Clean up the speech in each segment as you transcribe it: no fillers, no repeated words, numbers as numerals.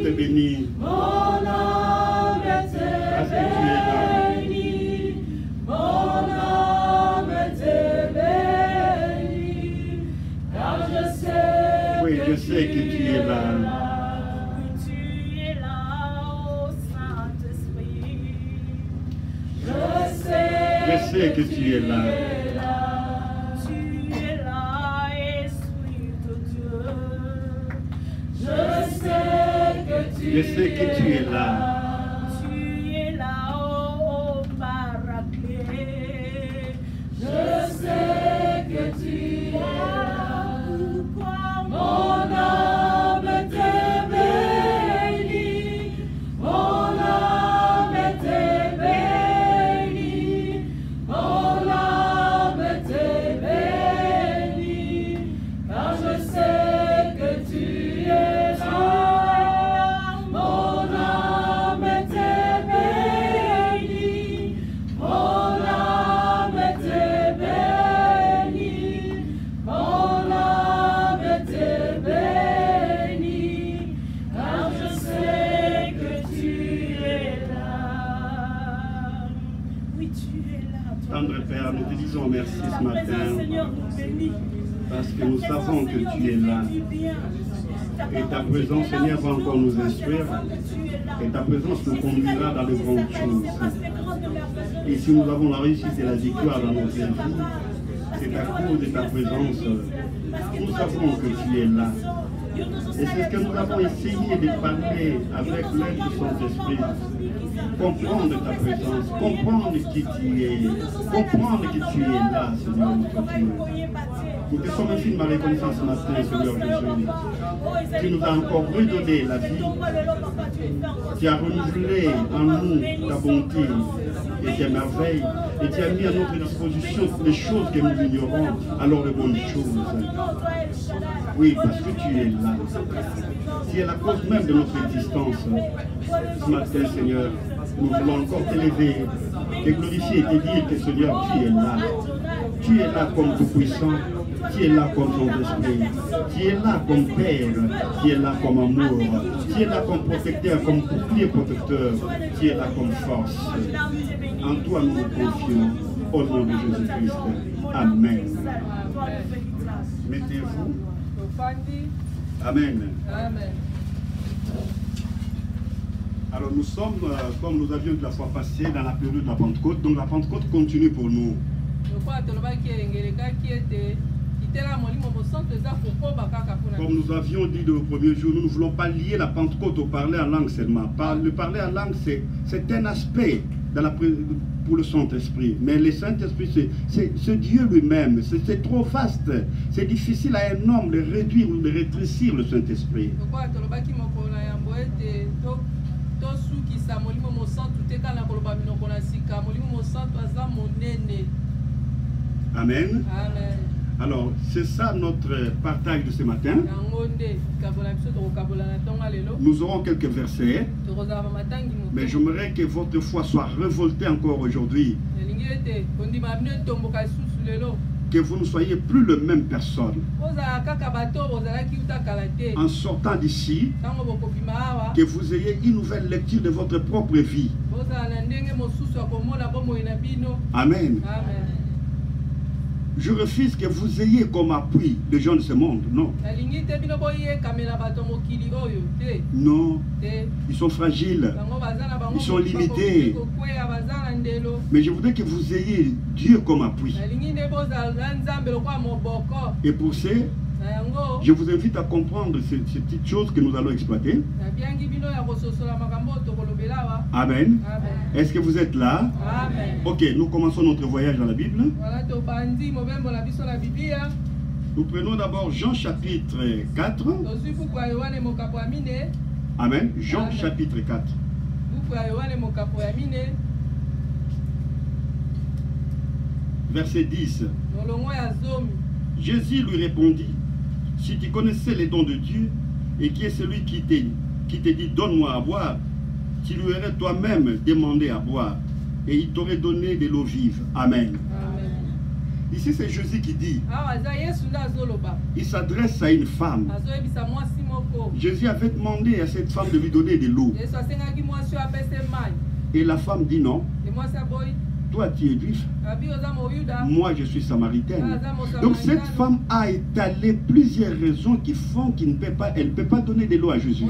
te bénit. Mon âme Parce que tu es là. bénit. Mon âme bénit. Car je sais Oui, je sais que tu es là. Tu es là, ô Saint-Esprit. Je sais que tu es là. Tu es là, Esprit de Dieu. Je sais que tu es là. Tu es là, ô Paraclet. Je sais que tu es là. Pourquoi mon âme te bénit? Mon âme te bénit. Mon âme te bénit. Car je sais que tu es là. Mon âme te bénit. Mon âme te bénit. Mon âme te bénit. Car je sais que tu es là. Oui, tu es là. toi. Tendre Père, nous te disons merci Ta ce présence, matin. Seigneur, nous bénit. Parce que nous savons que tu es là. Et ta présence, Seigneur, va encore nous instruire. Et ta présence nous conduira dans de grandes choses. Et si nous avons la réussite et la victoire dans notre vie, c'est à cause de ta présence. Nous savons que tu es là. Et c'est ce que nous avons essayé de parler avec l'aide du Saint-Esprit. Comprendre ta présence, comprendre qui tu es, comprendre que tu es là, Seigneur notre Dieu. Nous te sommes infiniment reconnaissants ce matin, Seigneur Jésus. Tu nous as encore redonné la vie. Tu as renouvelé en nous ta bonté et tes merveilles. Et tu as mis à notre disposition les choses que nous ignorons, alors de bonnes choses. Oui, parce que tu es là. Tu es la cause même de notre existence. Ce matin, Seigneur, nous voulons encore t'élever, te glorifier et te dire que, Seigneur, tu es là. Tu es là comme Tout-Puissant. Tu es là comme ton esprit. Tu es là comme Père. Tu es là comme amour. Tu es là comme protecteur, comme bouclier protecteur. Tu es là comme force. En toi, nous nous confions. Au nom de Jésus-Christ. Amen. Mettez-vous. Amen. Amen. Alors nous sommes, comme nous avions de la fois passée, dans la période de la Pentecôte. Donc la Pentecôte continue pour nous. Comme nous avions dit le premier jour, nous ne voulons pas lier la Pentecôte au parler en langue seulement. Le parler en langue, c'est un aspect pour le Saint-Esprit. Mais le Saint-Esprit, c'est Dieu lui-même. C'est trop vaste. C'est difficile à un homme de réduire ou de rétrécir le Saint-Esprit. Amen. Amen. Alors, c'est ça notre partage de ce matin. Nous aurons quelques versets, mais j'aimerais que votre foi soit révoltée encore aujourd'hui. Que vous ne soyez plus la même personne. En sortant d'ici, que vous ayez une nouvelle lecture de votre propre vie. Amen. Amen. Je refuse que vous ayez comme appui les gens de ce monde. Non. Non. Ils sont fragiles. Ils sont limités. Mais je voudrais que vous ayez Dieu comme appui. Et pour ce, je vous invite à comprendre ces petites choses que nous allons exploiter. Amen. Est-ce que vous êtes là? Amen. Ok, nous commençons notre voyage dans la Bible. Nous prenons d'abord Jean chapitre 4. Amen. Jean chapitre 4. Verset 10. Jésus lui répondit: si tu connaissais les dons de Dieu et qui est celui qui te dit donne-moi à boire, tu lui aurais toi-même demandé à boire et il t'aurait donné de l'eau vive. Amen. Amen. Ici, c'est Jésus qui dit. Il s'adresse à une femme. Jésus avait demandé à cette femme de lui donner de l'eau. Et la femme dit non. Toi, tu es juif. Moi, je suis samaritaine. Donc, cette femme a étalé plusieurs raisons qui font qu'elle ne peut pas donner de l'eau à Jésus.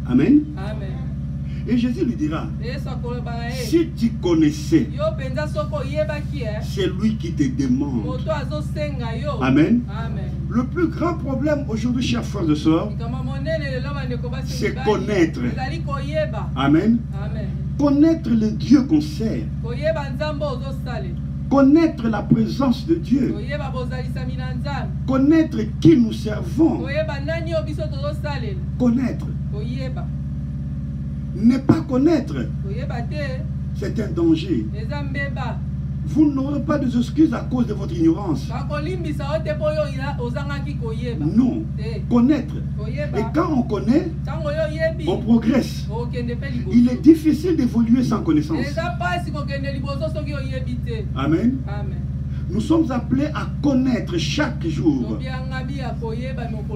Amen. Amen. Et Jésus lui dira, si tu connaissais, c'est lui qui te demande. Amen. Amen. Le plus grand problème aujourd'hui, chers frères et sœurs, c'est connaître. Amen. Amen. Connaître le Dieu qu'on sert. Connaître la présence de Dieu. Connaître qui nous servons. Connaître. Ne pas connaître, c'est un danger. Vous n'aurez pas d'excuses à cause de votre ignorance. Non, connaître. Et quand on connaît, on progresse. Il est difficile d'évoluer sans connaissance. Amen. Amen. Nous sommes appelés à connaître chaque jour.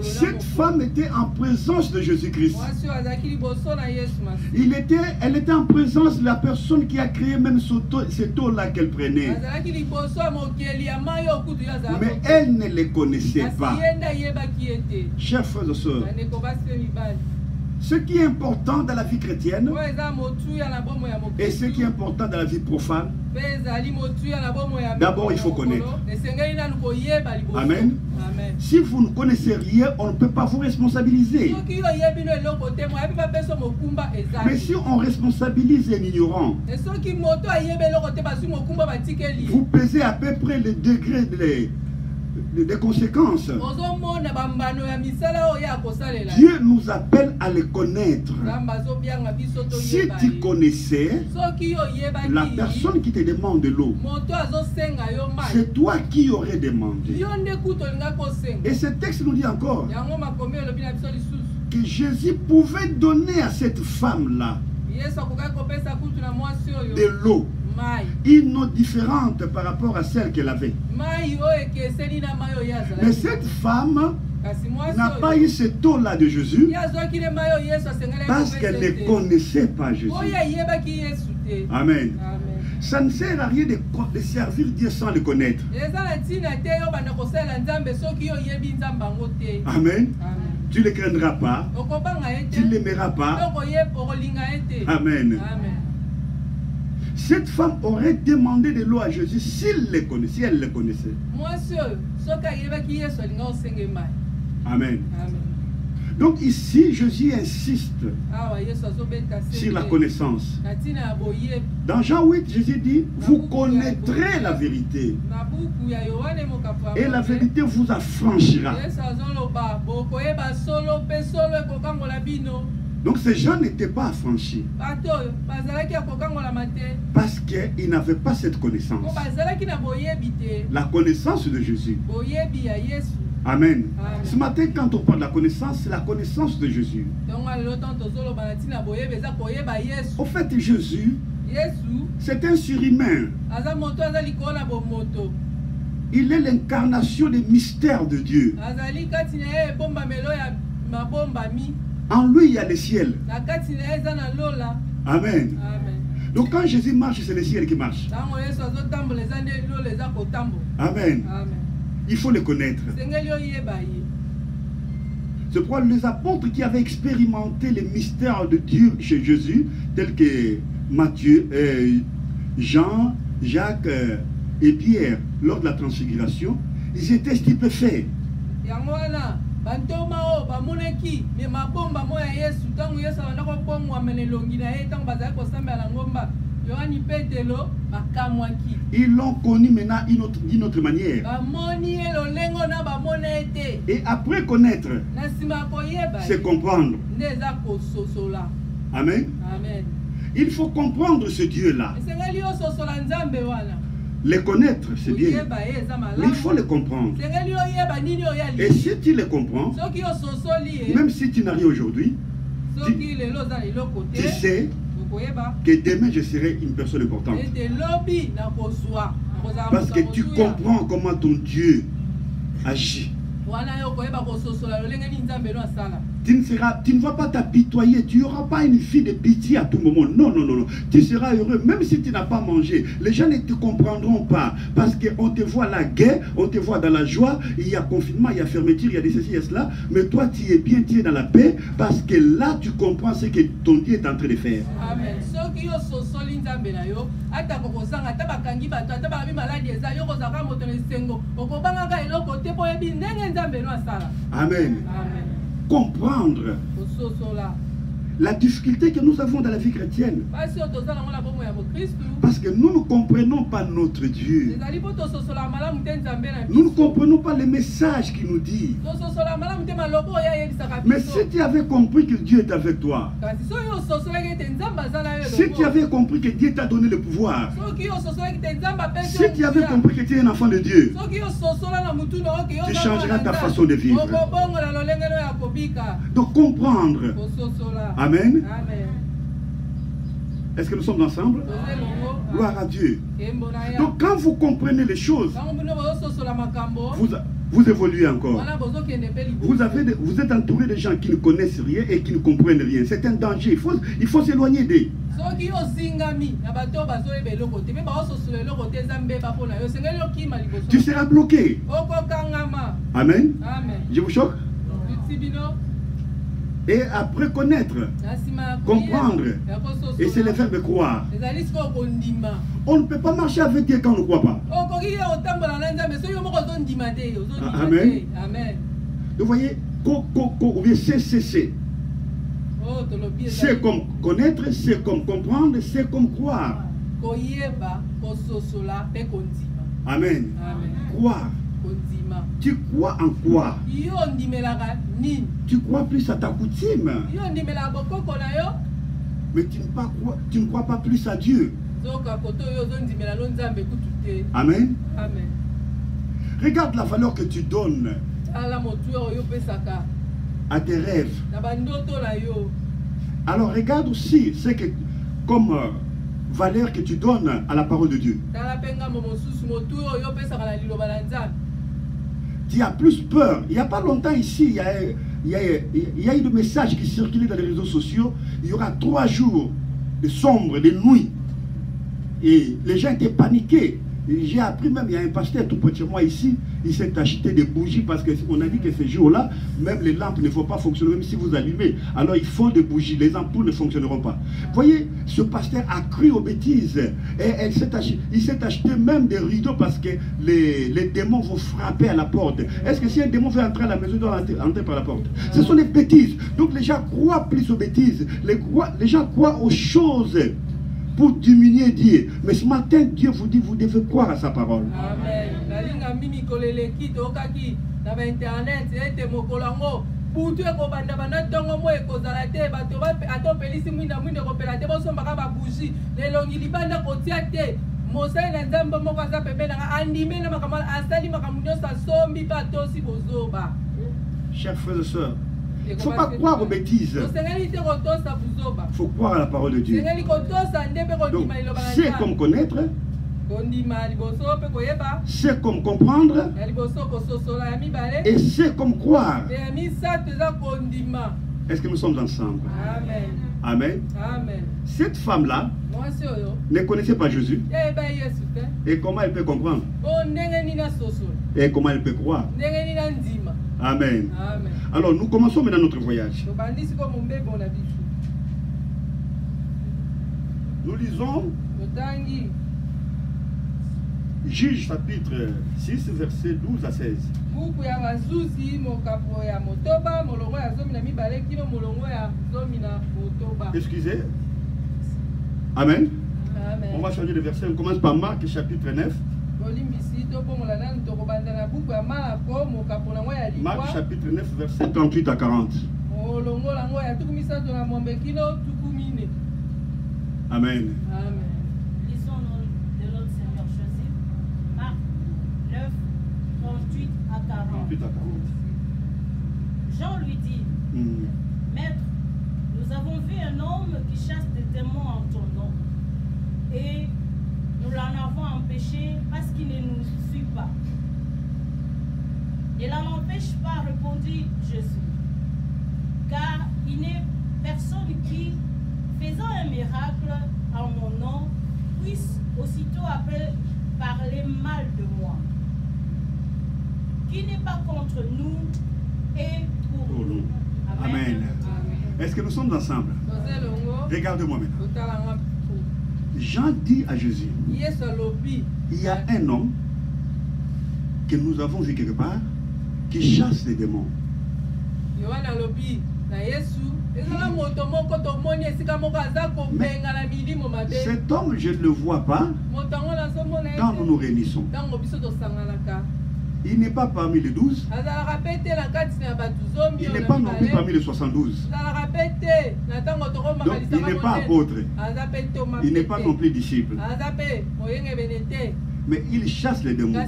Cette femme était en présence de Jésus-Christ. Elle était en présence de la personne qui a créé même cette eau-là qu'elle prenait. Mais elle ne les connaissait pas. Chers frères et sœurs, ce qui est important dans la vie chrétienne et ce qui est important dans la vie profane, d'abord il faut connaître. Amen. Amen. Si vous ne connaissez rien, on ne peut pas vous responsabiliser. Mais si on responsabilise un ignorant, vous pesez à peu près le degré des conséquences. Dieu nous appelle à les connaître. Si tu connaissais la personne qui te demande de l'eau, c'est toi qui aurais demandé. Et ce texte nous dit encore que Jésus pouvait donner à cette femme-là de l'eau, une eau différente par rapport à celle qu'elle avait. Mais cette femme n'a pas eu cette eau-là de Jésus parce qu'elle ne connaissait pas Jésus. Amen. Ça ne sert à rien de servir Dieu sans le connaître. Amen. Tu ne le craindras pas. Tu ne l'aimeras pas. Amen. Cette femme aurait demandé de l'eau à Jésus si elle le connaissait. Amen. Donc ici, Jésus insiste sur la connaissance. Dans Jean 8, Jésus dit, vous connaîtrez la vérité. Et la vérité vous affranchira. Donc ces gens n'étaient pas affranchis parce qu'ils n'avaient pas cette connaissance. La connaissance de Jésus. Amen. Ce matin, quand on parle de la connaissance, c'est la connaissance de Jésus. Au fait, Jésus, c'est un surhumain. Il est l'incarnation des mystères de Dieu. En lui, il y a le ciel. Amen. Donc quand Jésus marche, c'est le ciel qui marche. Amen. Il faut le connaître. C'est pourquoi les apôtres qui avaient expérimenté les mystères de Dieu chez Jésus, tels que Matthieu, Jean, Jacques et Pierre, lors de la transfiguration, ils étaient stupéfaits. Ils l'ont connu maintenant d'une autre manière. Et après connaître, c'est comprendre. Amen. Il faut comprendre ce Dieu-là. Les connaître, c'est bien. Mais il faut le comprendre. Et si tu le comprends, même si tu n'as rien aujourd'hui, tu sais que demain je serai une personne importante. Parce que tu comprends comment ton Dieu agit. Tu ne vas pas t'apitoyer, tu n'auras pas une vie de pitié à tout moment. Non, non, non, non. Tu seras heureux, même si tu n'as pas mangé. Les gens ne te comprendront pas. Parce qu'on te voit la guerre, on te voit dans la joie. Il y a confinement, il y a fermeture, il y a des ceci et cela. Mais toi, tu es bien, tu es dans la paix. Parce que là, tu comprends ce que ton Dieu est en train de faire. Amen. Amen. Comprendre la difficulté que nous avons dans la vie chrétienne. Parce que nous ne comprenons pas notre Dieu. Nous ne comprenons pas les messages qu'il nous dit. Mais si tu avais compris que Dieu est avec toi, si tu avais compris que Dieu t'a donné le pouvoir, si tu avais compris que tu es un enfant de Dieu, tu changeras ta façon de vivre. Donc comprendre. Amen. Est-ce que nous sommes ensemble? Gloire à Dieu. Donc quand vous comprenez les choses, vous évoluez encore. Vous êtes entouré de gens qui ne connaissent rien et qui ne comprennent rien. C'est un danger. Il faut s'éloigner d'eux. Tu seras bloqué. Amen. Je vous choque? Et après connaître, comprendre, et c'est le verbe croire. On ne peut pas marcher avec Dieu quand on ne croit pas. Amen. Vous voyez, c'est comme connaître, c'est comme comprendre, c'est comme croire. Amen. Croire. Tu crois en quoi? Tu crois plus à ta coutume. Mais tu ne crois pas plus à Dieu. Amen. Regarde la valeur que tu donnes à tes rêves. Alors regarde aussi ce que, comme valeur que tu donnes à la parole de Dieu. Tu as plus peur. Il n'y a pas longtemps ici, il y a eu des messages qui circulaient dans les réseaux sociaux. Il y aura 3 jours de sombre, de nuit. Et les gens étaient paniqués. J'ai appris même, il y a un pasteur tout près de chez moi ici, il s'est acheté des bougies parce qu'on a dit que ces jours-là, même les lampes ne vont pas fonctionner, même si vous allumez. Alors il faut des bougies, les ampoules ne fonctionneront pas. Vous voyez, ce pasteur a cru aux bêtises. Et il s'est acheté même des rideaux parce que les démons vont frapper à la porte. Est-ce que si un démon veut entrer à la maison, il doit entrer par la porte? Ce sont des bêtises. Donc les gens croient plus aux bêtises. Les gens croient aux choses pour diminuer Dieu. Mais ce matin, Dieu vous dit, vous devez croire à sa parole. Amen. Chers frères et sœurs, il ne faut pas croire aux bêtises. Il faut croire à la parole de Dieu. Donc, c'est comme connaître, c'est comme comprendre, et c'est comme croire. Est-ce que nous sommes ensemble? Amen. Amen. Amen. Cette femme-là ne connaissait pas Jésus. Et comment elle peut comprendre? Et comment elle peut croire? Amen. Amen. Alors nous commençons maintenant notre voyage. Nous lisons Juge chapitre 6, verset 12 à 16. Excusez. Amen. Amen. On va changer de verset. On commence par Marc chapitre 9. Marc chapitre 9, verset 38 à 40. Amen. Amen. Lisons de notre Seigneur Jésus. Marc 9, 38 à 40. 38 à 40. Jean lui dit, Maître, nous avons vu un homme qui chasse des démons en ton nom. Et nous l'en avons empêché parce qu'il ne nous suit pas. Ne l'en empêche pas, répondit Jésus. Car il n'est personne qui, faisant un miracle en mon nom, puisse aussitôt parler mal de moi. Qui n'est pas contre nous et pour nous. Amen. Amen. Est-ce que nous sommes ensemble? Regarde-moi maintenant. Jean dit à Jésus, il y a un homme que nous avons vu quelque part qui chasse les démons. Mais cet homme, je ne le vois pas quand nous nous réunissons. Il n'est pas parmi les 12. Il n'est pas non plus parmi les 72. Donc il n'est pas apôtre. Il n'est pas non plus disciple. Mais il chasse les démons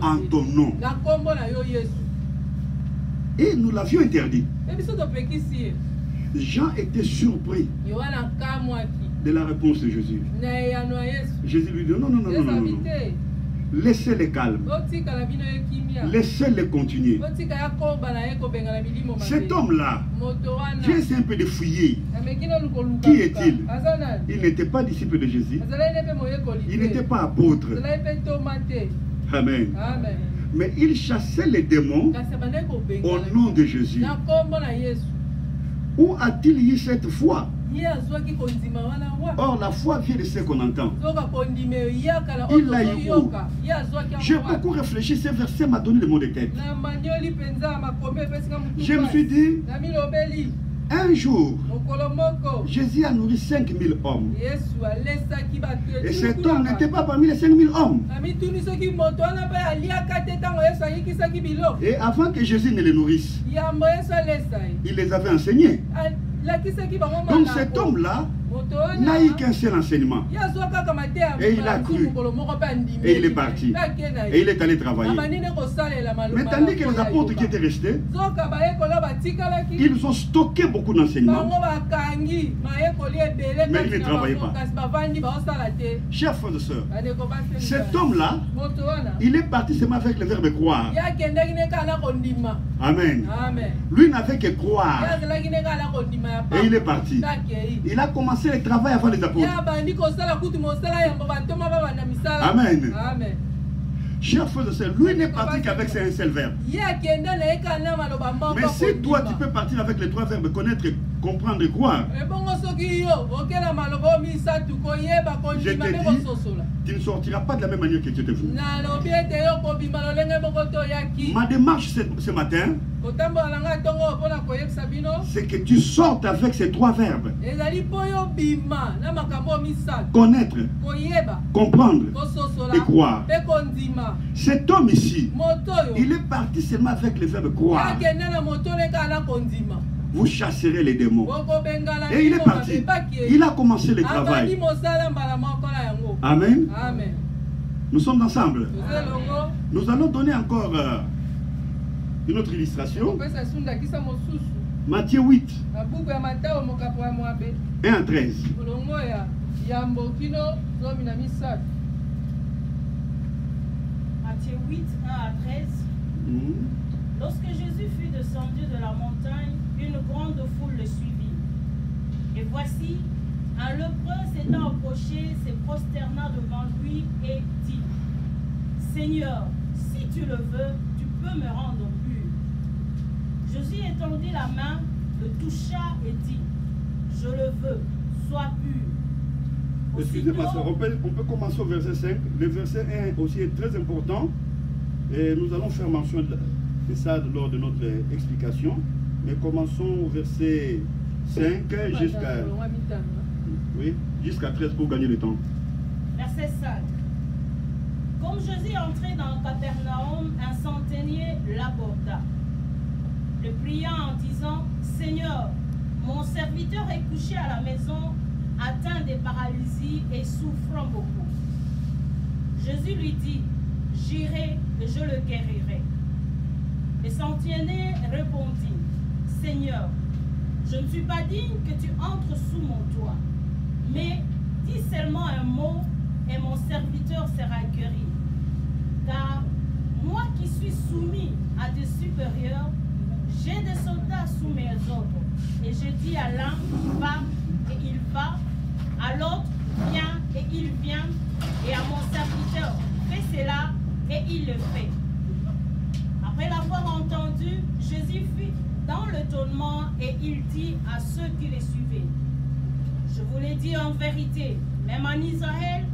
en ton nom. Et nous l'avions interdit. Jean était surpris de la réponse de Jésus. Jésus lui dit non, non, non, non, non, non. Laissez-les calmes. Laissez-les continuer. Cet homme-là, j'ai essayé un peu de fouiller. Qui est-il? Il n'était pas disciple de Jésus. Il n'était pas apôtre. Amen. Mais il chassait les démons au nom de Jésus. Où a-t-il eu cette foi? Or, la foi vient de ce qu'on entend. Il l'a eu où? J'ai beaucoup réfléchi, ce verset m'a donné le mot de tête. Je me suis dit, un jour, Jésus a nourri 5000 hommes. Et cet homme n'était pas parmi les 5000 hommes. Et avant que Jésus ne les nourrisse, il les avait enseignés. Donc cet homme-là n'a eu qu'un seul enseignement. Et il a cru. Et il est parti. Et il est allé travailler. Mais tandis que les apôtres qui étaient restés, ils ont stocké beaucoup d'enseignements. Mais ils ne travaillaient pas. Chers frères et sœurs, cet homme-là, il est parti seulement avec le verbe croire. Amen. Lui n'avait que croire. Et il est parti. Il a commencé le travail avant les apôtres. Amen. Chers frères et sœurs, lui n'est parti qu'avec un seul verbe. Mais si toi tu peux partir avec les trois verbes, connaître, comprendre et croire, je te dis, tu ne sortiras pas de la même manière que tu étais venu. Ma démarche ce matin, c'est que tu sortes avec ces trois verbes. Connaître, comprendre et croire. Cet homme ici, il est parti seulement avec le verbe croire. Vous chasserez les démons. Et il est parti. Il a commencé le travail. Amen. Nous sommes ensemble. Nous allons donner encore une autre illustration. Matthieu 8. 1 à 13. Matthieu 8, 1 à 13. Lorsque Jésus fut descendu de la montagne, une grande foule le suivit. Et voici, un lépreux s'étant approché, se prosterna devant lui et dit, Seigneur, si tu le veux, tu peux me rendre pur. Jésus étendit la main, le toucha et dit, je le veux, sois pur. Excusez-moi, on peut commencer au verset 5. Le verset 1 aussi est très important. Et nous allons faire mention de ça lors de notre explication. Mais commençons au verset 5 jusqu'à 13 pour gagner le temps. Verset 5. Comme Jésus entrait dans Capernaum, un centenier l'aborda, le priant en disant, Seigneur, mon serviteur est couché à la maison, atteint de paralysie et souffrant beaucoup. Jésus lui dit, j'irai et je le guérirai. Le centenier répondit, Seigneur, Je ne suis pas digne que tu entres sous mon toit, mais dis seulement un mot et mon serviteur sera guéri. Car moi qui suis soumis à des supérieurs, j'ai des soldats sous mes ordres. Et je dis à l'un, va, et il va, à l'autre, viens, et il vient, et à mon serviteur, fais cela, et il le fait. Après l'avoir entendu, Jésus fut dans l'étonnement, et il dit à ceux qui le suivaient, je vous l'ai dit en vérité, même en Israël,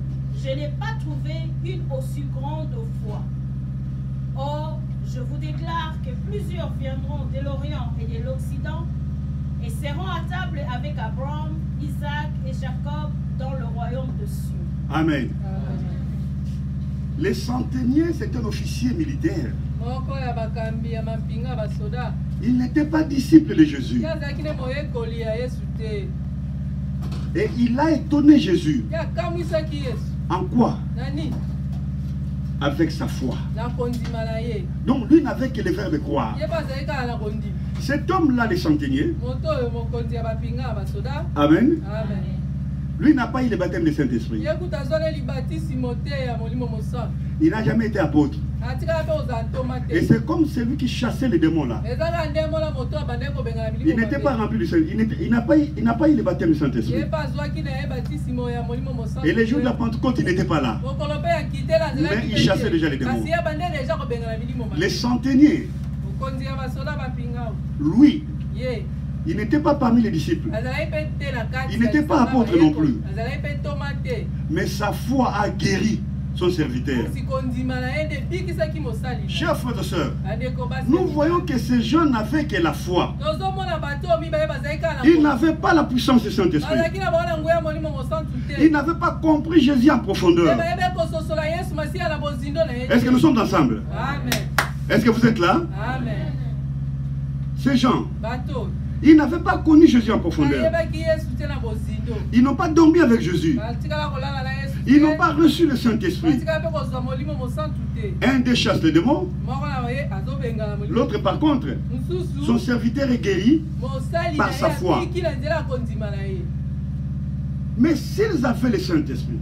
je n'ai pas trouvé une aussi grande foi. Or, je vous déclare que plusieurs viendront de l'Orient et de l'Occident et seront à table avec Abraham, Isaac et Jacob dans le royaume de cieux. Amen. Les centeniers, c'est un officier militaire. Il n'était pas disciple de Jésus. Et il a étonné Jésus. En quoi? Avec sa foi. Donc lui n'avait que le verbe croire. Cet homme-là, le centenier, Amen. Lui n'a pas eu le baptême du Saint-Esprit. Il n'a jamais été apôtre. Et c'est comme celui qui chassait les démons là. Il n'était pas rempli du Saint-Esprit. Il n'a pas eu le baptême du Saint-Esprit. Et les jours de la Pentecôte, il n'était pas là. Mais il chassait déjà les démons. Les centeniers, lui, il n'était pas parmi les disciples. Il n'était pas apôtre non plus. Mais sa foi a guéri son serviteur. Chers frères et sœurs, nous voyons que ces gens n'avaient que la foi. Ils n'avaient pas la puissance du Saint-Esprit. Ils n'avaient pas compris Jésus en profondeur. Est-ce que nous sommes ensemble? Est-ce que vous êtes là? Ces gens, ils n'avaient pas connu Jésus en profondeur. Ils n'ont pas dormi avec Jésus. Ils n'ont pas reçu le Saint-Esprit. Un des chasse les démons. L'autre par contre, son serviteur est guéri par sa foi. Mais s'ils avaient le Saint-Esprit,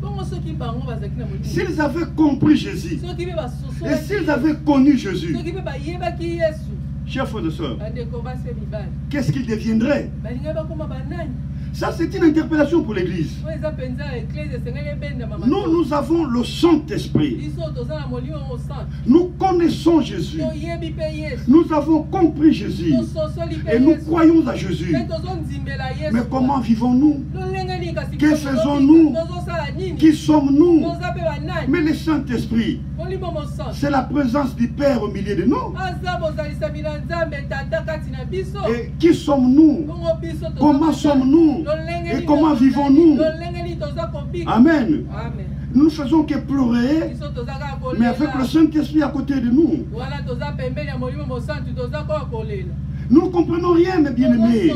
s'ils avaient compris Jésus, et s'ils avaient connu Jésus, chers frères et sœurs, qu'est-ce qu'ils deviendraient? Ça, c'est une interpellation pour l'Église. Nous avons le Saint-Esprit. Nous connaissons Jésus. Nous avons compris Jésus. Et nous croyons à Jésus. Mais comment vivons-nous? Que faisons-nous? Qui sommes-nous? Mais le Saint-Esprit, c'est la présence du Père au milieu de nous. Et qui sommes-nous? Comment sommes-nous? Et comment vivons-nous? Amen. Nous ne faisons que pleurer, mais avec le Saint-Esprit à côté de nous. Nous ne comprenons rien, mes bien-aimés.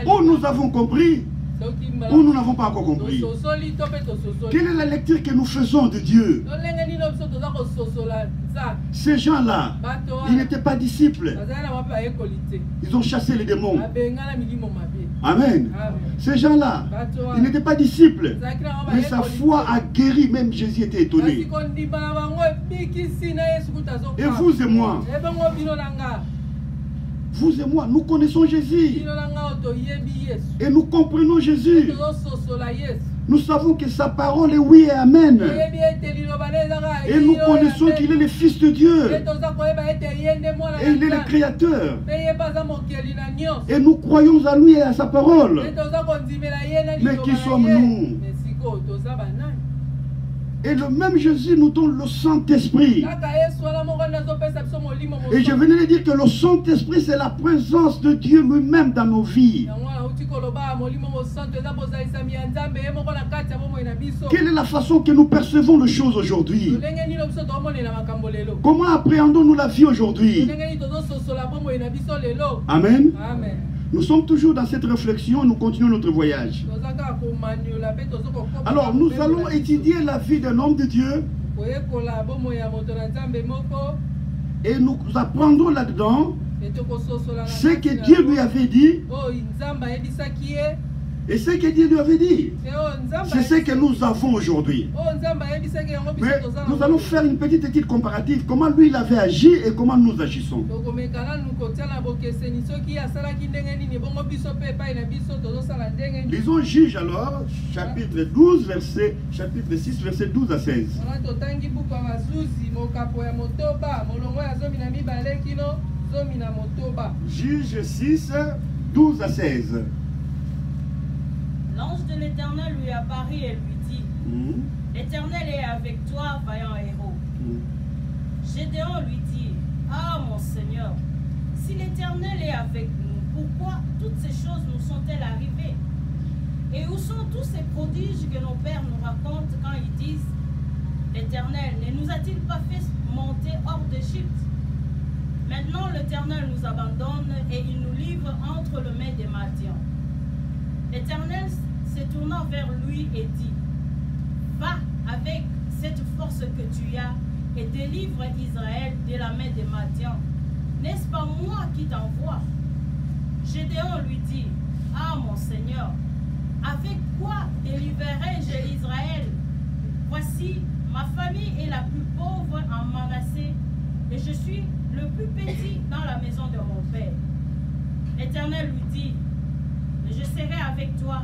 Ou nous avons compris, ou nous n'avons pas encore compris. Quelle est la lecture que nous faisons de Dieu? Ces gens-là, ils n'étaient pas disciples. Ils ont chassé les démons. Amen. Ces gens-là, ils n'étaient pas disciples. Mais sa foi a guéri, même Jésus était étonné. Et vous et moi, vous et moi, nous connaissons Jésus. Et nous comprenons Jésus. Nous savons que sa parole est oui et amen. Et nous connaissons qu'il est le Fils de Dieu. Et il est le Créateur. Et nous croyons à lui et à sa parole. Mais qui sommes-nous? Et le même Jésus nous donne le Saint-Esprit. Et je venais de dire que le Saint-Esprit, c'est la présence de Dieu lui-même dans nos vies. Quelle est la façon que nous percevons les choses aujourd'hui? Comment appréhendons-nous la vie aujourd'hui? Amen. Nous sommes toujours dans cette réflexion et nous continuons notre voyage. Alors, nous allons étudier la vie d'un homme de Dieu et nous apprendrons là-dedans Ce que Dieu lui avait dit, et ce que Dieu lui avait dit, c'est ce que nous avons aujourd'hui. Mais nous allons faire une petite étude comparative. Comment lui il avait agi et comment nous agissons. Lisons Juge alors, chapitre 12, chapitre 6, verset 12 à 16. Juge 6, 12 à 16. L'ange de l'Éternel lui apparut et lui dit, l'Éternel est avec toi, vaillant héros. Gédéon lui dit, ah mon Seigneur, si l'Éternel est avec nous, pourquoi toutes ces choses nous sont-elles arrivées? Et où sont tous ces prodiges que nos pères nous racontent quand ils disent, l'Éternel ne nous a-t-il pas fait monter hors d'Égypte? Maintenant l'Éternel nous abandonne et il nous livre entre les mains des Madians. L'Éternel se tournant vers lui et dit, va avec cette force que tu as et délivre Israël de la main des Madians. N'est-ce pas moi qui t'envoie? Gédéon lui dit, ah mon Seigneur, avec quoi délivrerai-je Israël? Voici, ma famille est la plus pauvre en Manassé et je suis le plus petit dans la maison de mon père. L'Éternel lui dit, je serai avec toi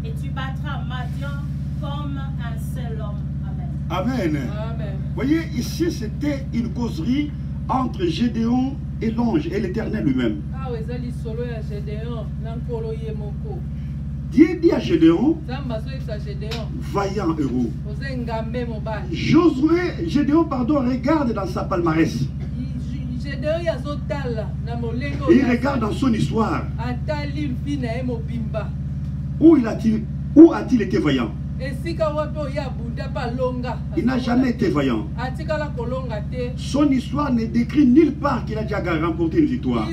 et tu battras Madian comme un seul homme. Amen. Amen. Amen. Voyez, ici c'était une causerie entre Gédéon et l'ange et l'Éternel lui-même. Dieu dit à Gédéon, vaillant héros. Gédéon, regarde dans sa palmarès. Et il regarde dans son histoire. Où a-t-il été vaillant? Il n'a jamais été vaillant. Son histoire ne décrit nulle part qu'il a déjà remporté une victoire.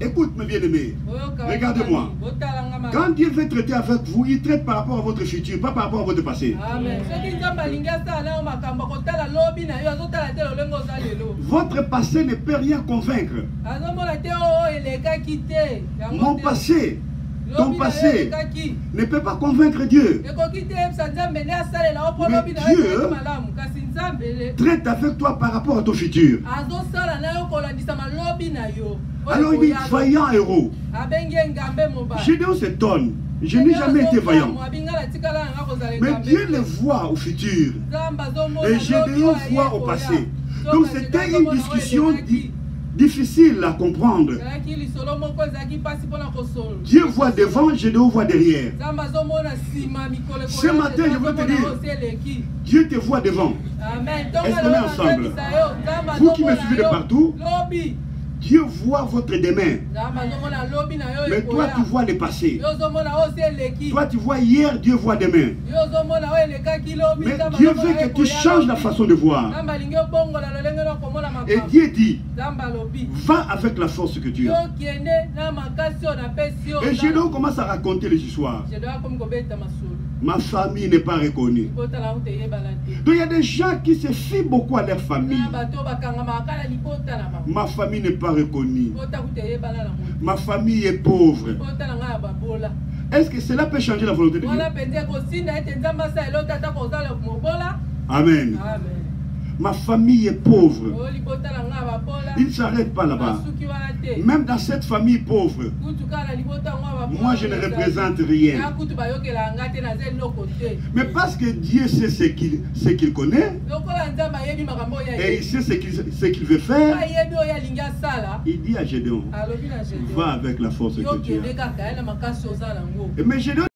Écoute mes bien-aimés, regardez-moi. Quand Dieu veut traiter avec vous, il traite par rapport à votre futur, pas par rapport à votre passé. Amen. Votre passé ne peut rien convaincre. Mon passé, ton passé ne peut pas convaincre Dieu. Mais Dieu traite avec toi par rapport à ton futur. Alors il dit vaillant héros. Gédéon s'étonne. Je n'ai jamais été vaillant. Mais Dieu le voit au futur. Et Gédéon voit au passé. Donc c'était une discussion difficile à comprendre. Dieu voit devant, Gédéon voit derrière. Ce matin, je veux te dire, Dieu te voit devant. Est-ce qu'on est ensemble? Vous qui me suivez de partout, Dieu voit votre demain. Mais toi, tu vois le passé. Toi, tu vois hier, Dieu voit demain. Mais Dieu veut que tu changes la façon de voir. Et Dieu dit, va avec la force que tu as. Et Gédéon commence à raconter les histoires. Ma famille n'est pas reconnue. Donc il y a des gens qui se fient beaucoup à leur famille. Ma famille n'est pas reconnue. Ma famille est pauvre. Est-ce que cela peut changer la volonté de Dieu? Amen. Ma famille est pauvre. Il ne s'arrête pas là-bas. Même dans cette famille pauvre, moi je ne représente rien. Mais parce que Dieu sait ce qu'il connaît, et il sait ce qu'il veut faire, il dit à Gédéon, va avec la force que tu as. Mais Gédéon